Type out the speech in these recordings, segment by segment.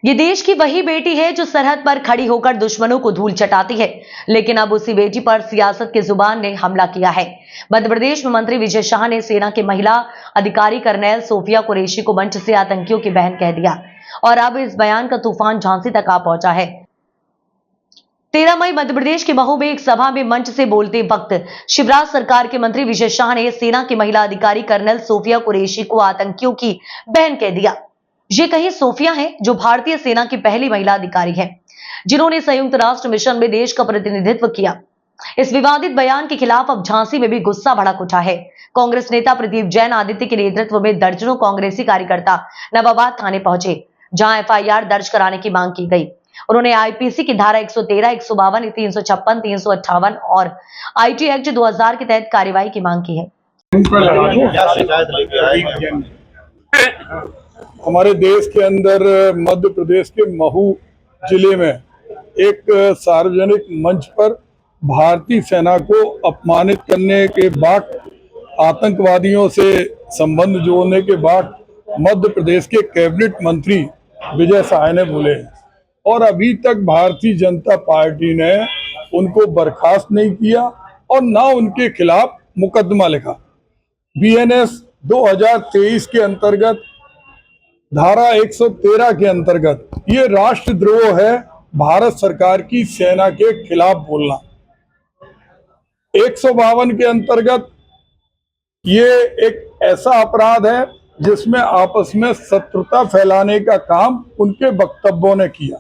ये देश की वही बेटी है जो सरहद पर खड़ी होकर दुश्मनों को धूल चटाती है, लेकिन अब उसी बेटी पर सियासत की जुबान ने हमला किया है। मध्य प्रदेश में मंत्री विजय शाह ने सेना की महिला अधिकारी कर्नल सोफिया कुरैशी को मंच से आतंकियों की बहन कह दिया और अब इस बयान का तूफान झांसी तक आ पहुंचा है। 13 मई मध्य प्रदेश के महू में एक सभा में मंच से बोलते वक्त शिवराज सरकार के मंत्री विजय शाह ने सेना की महिला अधिकारी कर्नल सोफिया कुरैशी को आतंकियों की बहन कह दिया। ये कही सोफिया हैं, जो भारतीय सेना की पहली महिला अधिकारी है जिन्होंने संयुक्त राष्ट्र मिशन में देश का प्रतिनिधित्व किया। इस विवादित बयान के खिलाफ अब झांसी में भी गुस्सा भड़क उठा है। कांग्रेस नेता प्रदीप जैन आदित्य के नेतृत्व में दर्जनों कांग्रेसी कार्यकर्ता नवाबाद थाने पहुंचे, जहां एफआईआर दर्ज कराने की मांग की गई। उन्होंने आईपीसी की धारा 113, 152, 356, 358 और आईटी एक्ट 2000 के तहत कार्रवाई की मांग की है। हमारे देश के अंदर मध्य प्रदेश के महू जिले में एक सार्वजनिक मंच पर भारतीय सेना को अपमानित करने के बाद, आतंकवादियों से संबंध जोड़ने के बाद मध्य प्रदेश के कैबिनेट मंत्री विजय शाह ने बोले हैं और अभी तक भारतीय जनता पार्टी ने उनको बर्खास्त नहीं किया और ना उनके खिलाफ मुकदमा लिखा। बीएनएस 2023 के अंतर्गत धारा 113 के अंतर्गत ये राष्ट्रद्रोह है, भारत सरकार की सेना के खिलाफ बोलना। 152 के अंतर्गत ये एक ऐसा अपराध है जिसमें आपस में शत्रुता फैलाने का काम उनके वक्तव्यों ने किया।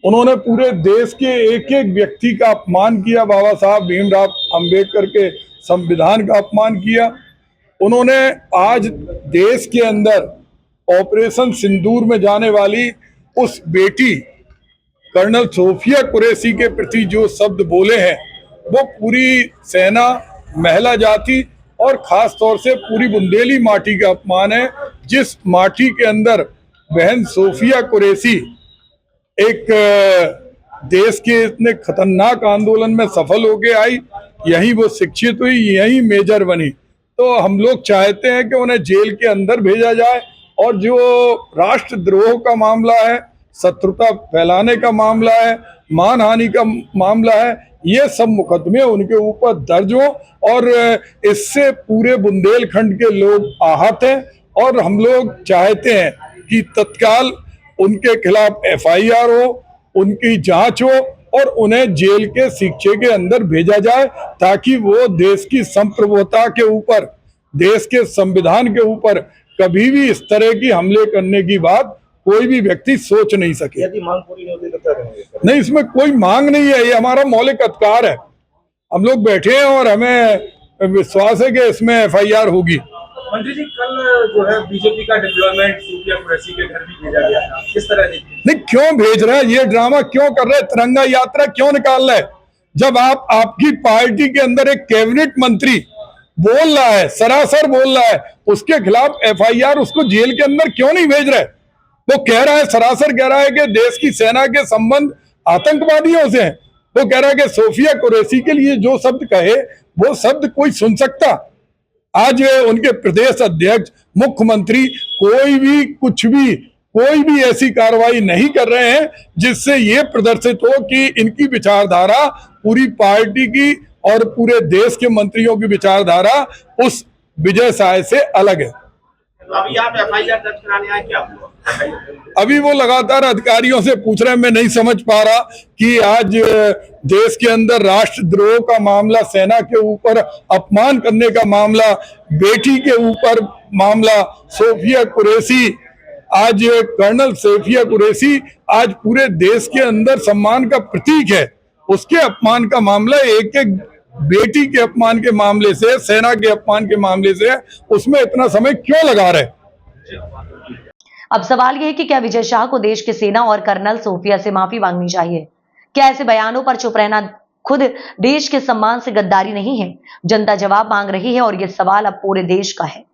उन्होंने पूरे देश के एक एक व्यक्ति का अपमान किया, बाबा साहब भीमराव अंबेडकर के संविधान का अपमान किया। उन्होंने आज देश के अंदर ऑपरेशन सिंदूर में जाने वाली उस बेटी कर्नल सोफिया कुरैशी के प्रति जो शब्द बोले हैं वो पूरी सेना, महिला जाति और खास तौर से पूरी बुंदेली माटी का अपमान है, जिस माटी के अंदर बहन सोफिया कुरैशी एक देश के इतने खतरनाक आंदोलन में सफल होके आई, यहीं वो शिक्षित हुई, यहीं मेजर बनी। तो हम लोग चाहते हैं कि उन्हें जेल के अंदर भेजा जाए और जो राष्ट्रद्रोह का मामला है, शत्रुता फैलाने का मामला है, मानहानि का मामला है, ये सब मुकदमे उनके ऊपर दर्ज हो और इससे पूरे बुंदेलखंड के लोग आहत हैं और हम लोग चाहते हैं कि तत्काल उनके खिलाफ एफआईआर हो, उनकी जांच हो और उन्हें जेल के शिक्षे के अंदर भेजा जाए ताकि वो देश की संप्रभुता के ऊपर, देश के संविधान के ऊपर कभी भी इस तरह की हमले करने की बात कोई भी व्यक्ति सोच नहीं सके। यदि मांग पूरी नहीं होती तो क्या करेंगे? नहीं, इसमें कोई मांग नहीं है, ये हमारा मौलिक अधिकार है। हम लोग बैठे हैं और हमें विश्वास है कि इसमें एफआईआर होगी। मंत्री जी, कल जो है बीजेपी का डिप्लॉयमेंट सोफिया कुरैशी के घर भी भेजा गया था, किस तरह देखिए? नहीं, क्यों भेज रहे हैं? ये ड्रामा क्यों कर रहे हैं? तिरंगा यात्रा क्यों निकाल रहे हैं? जब आपकी पार्टी के अंदर एक कैबिनेट मंत्री बोल रहा है, सरासर बोल रहा है, उसके खिलाफ एफआईआर, उसको जेल के अंदर क्यों नहीं भेज रहे? वो कह रहा है, सरासर कह रहा है कि देश की सेना के संबंध आतंकवादियों से हैं। वो कह रहा है कि सोफिया कुरैशी के लिए जो शब्द कहे वो शब्द कोई सुन सकता? आज उनके प्रदेश अध्यक्ष, मुख्यमंत्री कोई भी ऐसी कार्रवाई नहीं कर रहे हैं जिससे ये प्रदर्शित हो कि इनकी विचारधारा पूरी पार्टी की और पूरे देश के मंत्रियों की विचारधारा उस विजय शाह से अलग है। अभी आप एफआईआर दर्ज कराने आए, क्या हुआ? अभी वो लगातार अधिकारियों से पूछ रहे हैं। मैं नहीं समझ पा रहा कि आज देश के अंदर राष्ट्रद्रोह का मामला, सेना के ऊपर अपमान करने का मामला, बेटी के ऊपर मामला, सोफिया कुरैशी, आज कर्नल सोफिया कुरैशी आज पूरे देश के अंदर सम्मान का प्रतीक है, उसके अपमान का मामला एक एक बेटी के अपमान के मामले से, सेना के अपमान के मामले से, उसमें इतना समय क्यों लगा रहे? अब सवाल यह है कि क्या विजय शाह को देश के सेना और कर्नल सोफिया से माफी मांगनी चाहिए? क्या ऐसे बयानों पर चुप रहना खुद देश के सम्मान से गद्दारी नहीं है? जनता जवाब मांग रही है और यह सवाल अब पूरे देश का है।